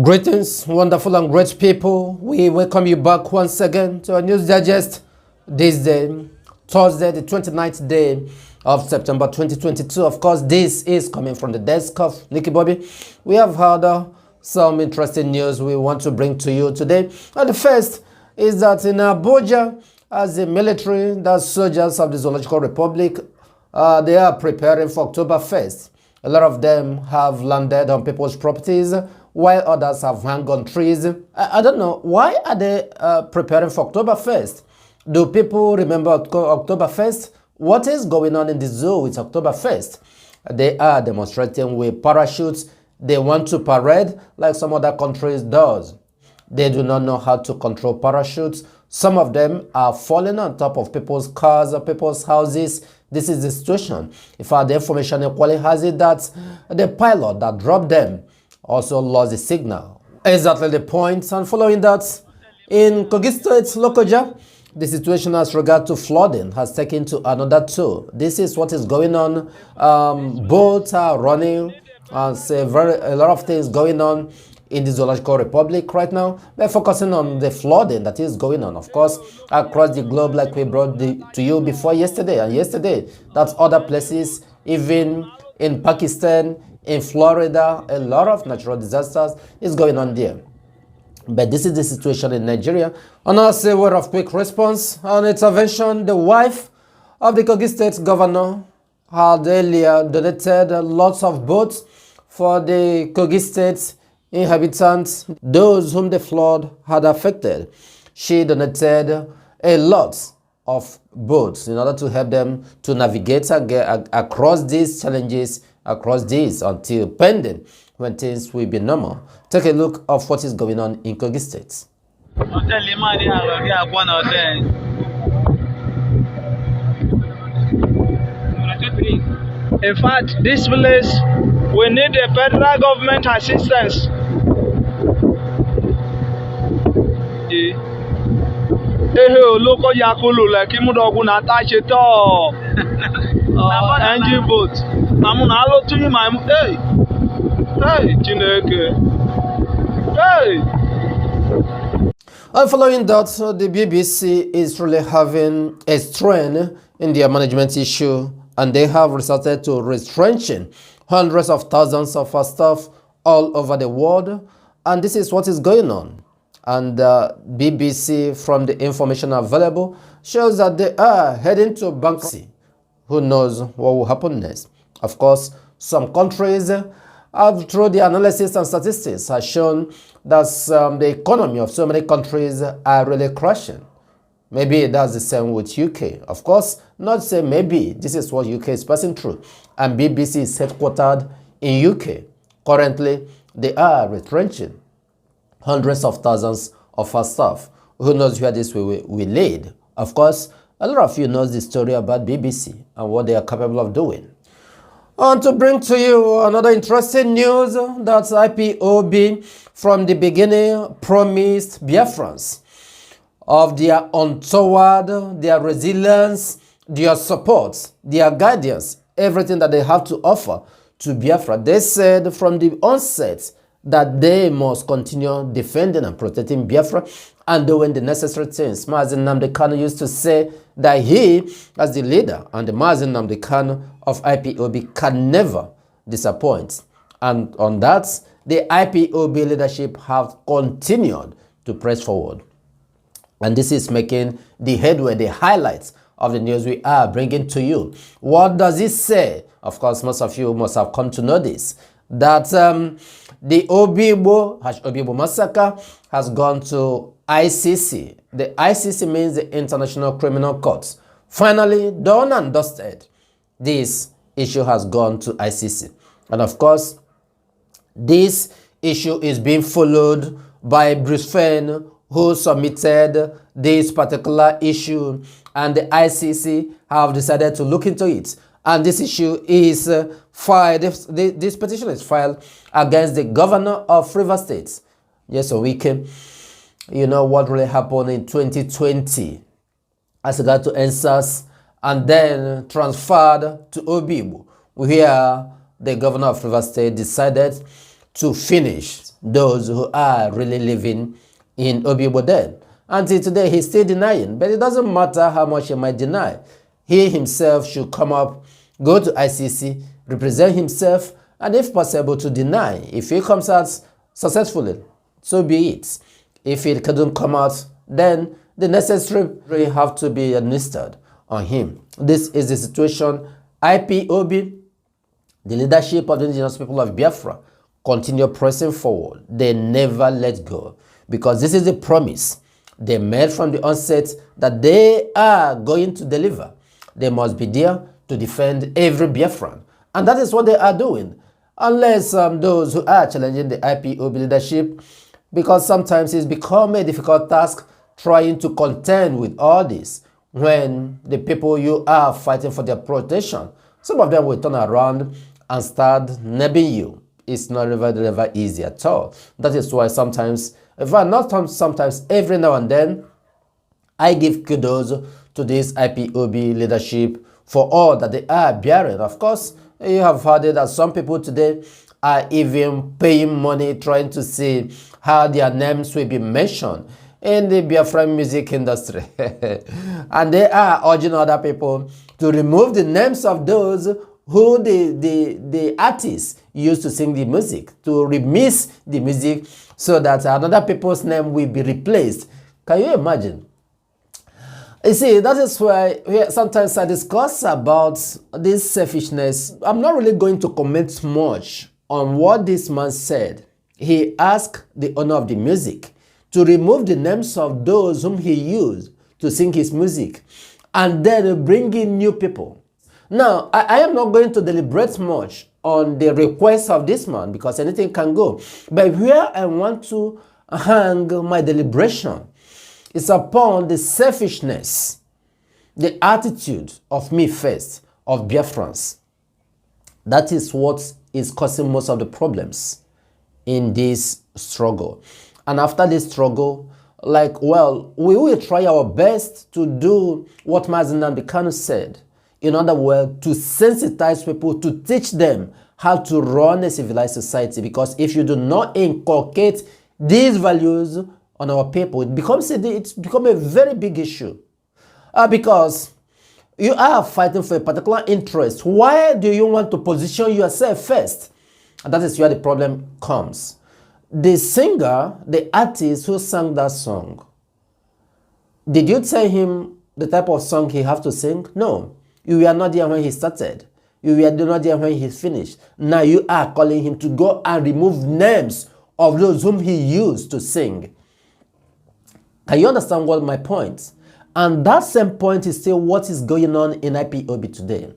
Greetings, wonderful and great people. We welcome you back once again to our news digest this day, Thursday, the 29th day of September 2022. Of course, this is coming from the desk of Nicky Bobby. We have had some interesting news we want to bring to you today. And the first is that in Abuja, as the military, the soldiers of the Zoological Republic, they are preparing for October 1st. A lot of them have landed on people's properties, while others have hung on trees. I don't know, why are they preparing for October 1st? Do people remember October 1st? What is going on in the zoo with October 1st? They are demonstrating with parachutes. They want to parade like some other countries does. They do not know how to control parachutes. Some of them are falling on top of people's cars or people's houses. This is the situation. In fact, the information equally has it that the pilot that dropped them also lost the signal. Exactly the point. And following that, in Kogi State, Lokoja, the situation as regard to flooding has taken to another too. This is what is going on. Boats are running. A lot of things going on in the Zoological Republic right now. We're focusing on the flooding that is going on, of course, across the globe, like we brought to you before yesterday. And yesterday, that's other places, even in Pakistan, in Florida, a lot of natural disasters is going on there. But this is the situation in Nigeria. And also a word of quick response and intervention. The wife of the Kogi State governor had earlier donated lots of boats for the Kogi State inhabitants, those whom the flood had affected. She donated a lot of boats in order to help them to navigate and get across these challenges, across these until pending when things will be normal. Take a look of what is going on in Kogi State. In fact, this village, we need a federal government assistance. Local yakulu like Imudogu Natache NG boat. I'm on allo to him. Hey, Chineke. Hey. And following that, the BBC is really having a strain in their management issue, and they have resorted to retrenching hundreds of thousands of our staff all over the world. And this is what is going on. And BBC, from the information available, shows that they are heading to bankruptcy. Who knows what will happen next? Of course, some countries have, through the analysis and statistics, have shown that the economy of so many countries are really crashing. Maybe that's the same with UK. Of course, not say maybe. This is what UK is passing through. And BBC is headquartered in UK. Currently, they are retrenching hundreds of thousands of our staff. Who knows where this will lead? Of course, a lot of you know the story about BBC and what they are capable of doing. And to bring to you another interesting news, that IPOB from the beginning promised Biafrans of their untoward, their resilience, their support, their guidance, everything that they have to offer to Biafra. They said from the onset that they must continue defending and protecting Biafra and doing the necessary things. Mazi Nnamdi Kanu used to say that he, as the leader and the Mazi Nnamdi Kanu of IPOB, can never disappoint. And on that, the IPOB leadership have continued to press forward. And this is making the headway, the highlights of the news we are bringing to you. What does it say? Of course, most of you must have come to know this, that the Obibo massacre has gone to ICC. The ICC means the International Criminal Court. Finally, done and dusted. This issue has gone to ICC. And of course, this issue is being followed by Brisbane, who submitted this particular issue, and the ICC have decided to look into it. And this issue is filed, this petition is filed against the governor of Rivers State. Yes, so Wike, you know what really happened in 2020 as regard to NSAS, and then transferred to Obibo, where the governor of Rivers State decided to finish those who are really living in Obiboden. Until today, he's still denying, but it doesn't matter how much he might deny. He himself should come up, go to ICC, represent himself, and if possible, to deny. If he comes out successfully, so be it. If it couldn't come out, then the necessary have to be administered on him. This is the situation. IPOB, the leadership of the indigenous people of Biafra, continue pressing forward. They never let go, because this is the promise they made from the onset that they are going to deliver. They must be there to defend every Biafran. And that is what they are doing. Unless those who are challenging the IPOB leadership, because sometimes it's become a difficult task trying to contend with all this when the people you are fighting for their protection, some of them will turn around and start nabbing you. It's not never easy at all. That is why sometimes, if not sometimes, every now and then, I give kudos to this IPOB leadership for all that they are bearing. Of course, you have heard it that some people today are even paying money trying to see how their names will be mentioned in the Biafran music industry. And they are urging other people to remove the names of those who the artists used to sing the music, to remix the music so that another people's name will be replaced. Can you imagine? You see, that is why sometimes I discuss about this selfishness. I'm not really going to comment much on what this man said. He asked the owner of the music to remove the names of those whom he used to sing his music and then bring in new people. Now, I am not going to deliberate much on the request of this man because anything can go. But where I want to hang my deliberation is upon the selfishness, the attitude of me first, of Biafrans. That is what is causing most of the problems in this struggle. And after this struggle, we will try our best to do what Mazi Nnamdi Kanu said. In other words, to sensitize people, to teach them how to run a civilized society. Because if you do not inculcate these values on our people, it's become a very big issue. Because you are fighting for a particular interest. Why do you want to position yourself first? And that is where the problem comes. The singer, the artist who sang that song, did you tell him the type of song he have to sing? No. You were not there when he started. You were not there when he finished. Now you are calling him to go and remove names of those whom he used to sing. Can you understand what my point? And that same point is still what is going on in IPOB today.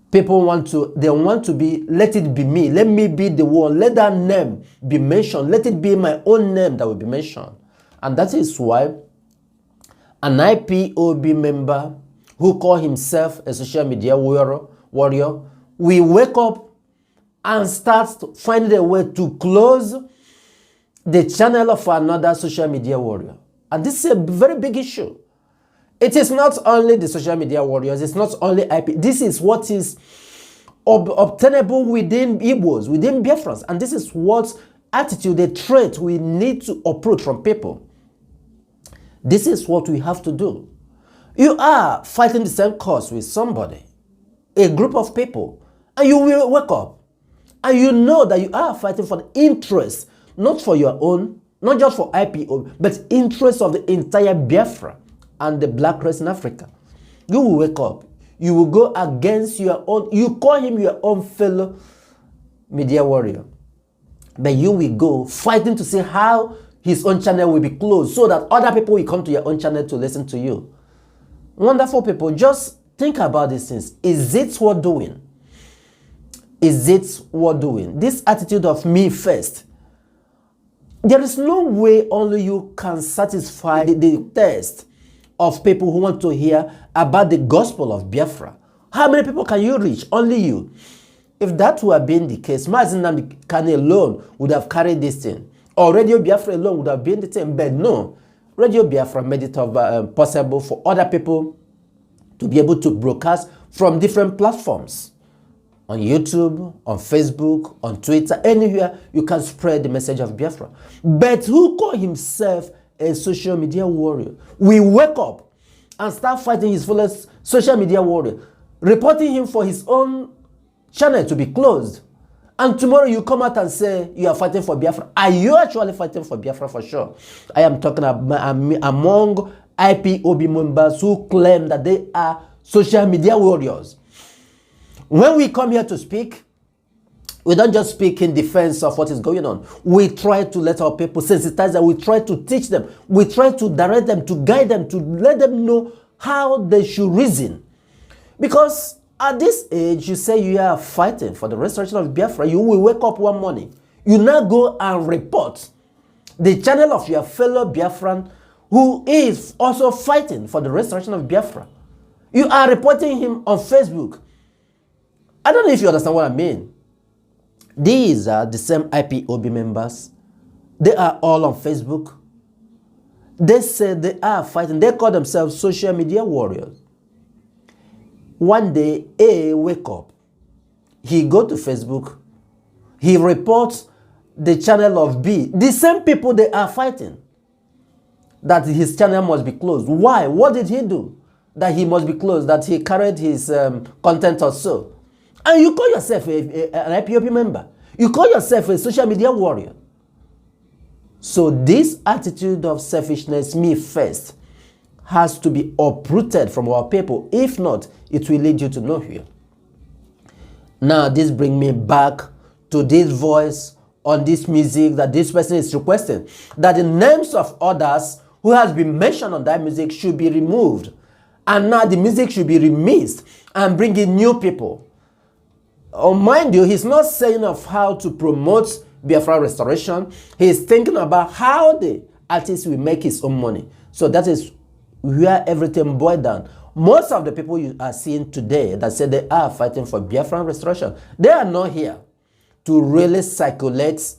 People want to be, let it be me. Let me be the one. Let that name be mentioned. Let it be my own name that will be mentioned. And that is why an IPOB member who call himself a social media warrior, we wake up and start finding a way to close the channel of another social media warrior. And this is a very big issue. It is not only the social media warriors, it's not only IP. This is what is obtainable within Igbos, within Biafrans. And this is what attitude, the trait we need to approach from people. This is what we have to do. You are fighting the same cause with somebody, a group of people, and you will wake up. And you know that you are fighting for the interest, not for your own, not just for IPO, but interest of the entire Biafra and the black race in Africa. You will wake up. You will go against your own, you call him your own fellow media warrior. But you will go fighting to see how his own channel will be closed so that other people will come to your own channel to listen to you. Wonderful people, just think about these things. Is it worth doing? Is it worth doing? This attitude of me first. There is no way only you can satisfy the thirst of people who want to hear about the gospel of Biafra. How many people can you reach? Only you. If that were being the case, Mazi Nnamdi Kanu alone would have carried this thing. Or Radio Biafra alone would have been the thing. But no, Radio Biafra made it possible for other people to be able to broadcast from different platforms. on YouTube, on Facebook, on Twitter, anywhere you can spread the message of Biafra. But who call himself a social media warrior? We wake up and start fighting his fellow social media warrior, reporting him for his own channel to be closed. And tomorrow you come out and say you are fighting for Biafra. Are you actually fighting for Biafra for sure? I am talking about among IPOB members who claim that they are social media warriors. When we come here to speak, we don't just speak in defense of what is going on. We try to let our people sensitize them. We try to teach them. We try to direct them, to guide them, to let them know how they should reason. Because at this age, you say you are fighting for the restoration of Biafra. You will wake up one morning. You now go and report the channel of your fellow Biafran who is also fighting for the restoration of Biafra. You are reporting him on Facebook. I don't know if you understand what I mean. These are the same IPOB members. They are all on Facebook. They say they are fighting. They call themselves social media warriors. One day, A wake up. He go to Facebook. He reports the channel of B. The same people they are fighting. That his channel must be closed. Why? What did he do that he must be closed? That he carried his content or so? And you call yourself an IPOB member. You call yourself a social media warrior. So this attitude of selfishness, me first, has to be uprooted from our people. If not, it will lead you to nowhere. Now, this brings me back to this voice on this music that this person is requesting. That the names of others who has been mentioned on that music should be removed. And now the music should be remixed and bring in new people. Oh, mind you, he's not saying of how to promote Biafra restoration. He's thinking about how the artist will make his own money. So that is where everything boils down. Most of the people you are seeing today that say they are fighting for Biafran restoration, they are not here to really circulate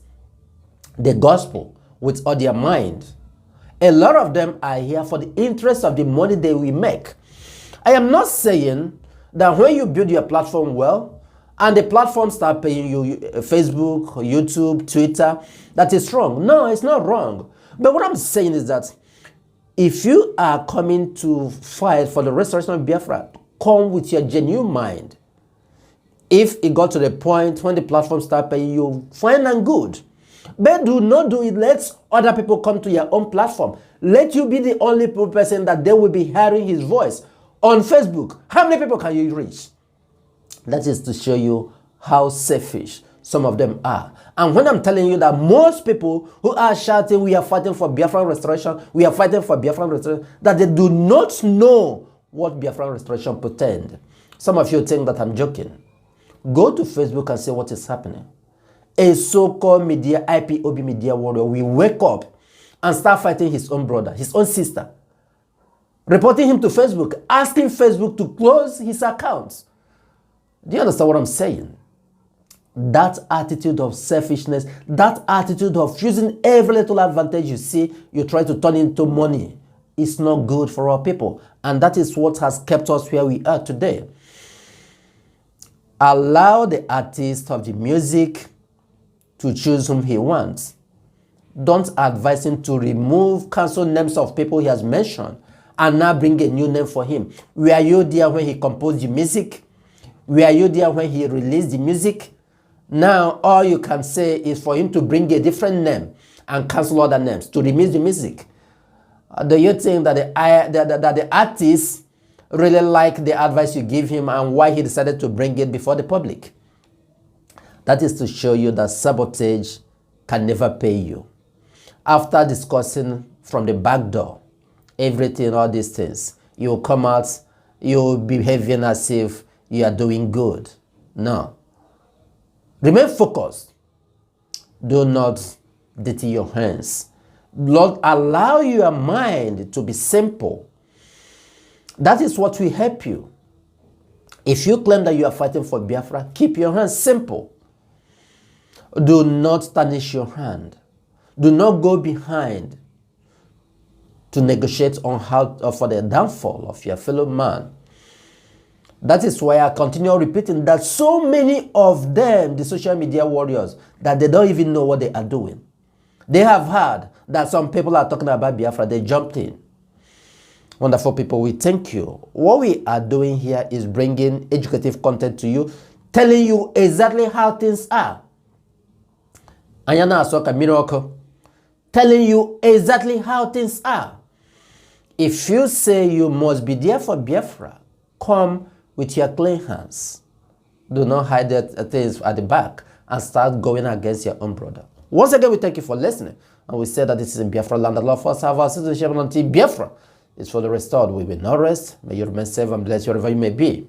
the gospel with all their mind. A lot of them are here for the interest of the money they will make. I am not saying that when you build your platform well, and the platform start paying you, Facebook, YouTube, Twitter, that is wrong. No, it's not wrong. But what I'm saying is that if you are coming to fight for the restoration of Biafra, come with your genuine mind. If it got to the point when the platform start paying you, fine and good. But do not do it. Let other people come to your own platform. Let you be the only person that they will be hearing his voice. On Facebook, how many people can you reach? That is to show you how selfish some of them are. And when I'm telling you that most people who are shouting, we are fighting for Biafran restoration, we are fighting for Biafran restoration, that they do not know what Biafran restoration pretend. Some of you think that I'm joking. Go to Facebook and see what is happening. A so-called media, IPOB media warrior will wake up and start fighting his own brother, his own sister, reporting him to Facebook, asking Facebook to close his accounts. Do you understand what I'm saying? That attitude of selfishness, that attitude of using every little advantage you see, you try to turn into money, is not good for our people. And that is what has kept us where we are today. Allow the artist of the music to choose whom he wants. Don't advise him to remove, cancel names of people he has mentioned and now bring a new name for him. Were you there when he composed the music? Were you there when he released the music? Now, all you can say is for him to bring a different name and cancel other names to remix the music. Do you think that the artist really like the advice you give him and why he decided to bring it before the public? That is to show you that sabotage can never pay you. After discussing from the back door, everything, all these things, you will come out, you will be behaving as if you are doing good. No. Remain focused. Do not dirty your hands. Lord, allow your mind to be simple. That is what will help you. If you claim that you are fighting for Biafra, keep your hands simple. Do not tarnish your hand. Do not go behind to negotiate on how for the downfall of your fellow man. That is why I continue repeating that so many of them, the social media warriors, that they don't even know what they are doing. They have heard that some people are talking about Biafra. They jumped in. Wonderful people, we thank you. What we are doing here is bringing educative content to you, telling you exactly how things are. Ayana Asoka Miracle, telling you exactly how things are. If you say you must be there for Biafra, come with your clean hands. Do not hide the things at the back and start going against your own brother. Once again, we thank you for listening. And we say that this is in Biafra land. The Lord first have our citizenship until Biafra is fully restored. We will not rest. May you remain safe and blessed wherever you may be.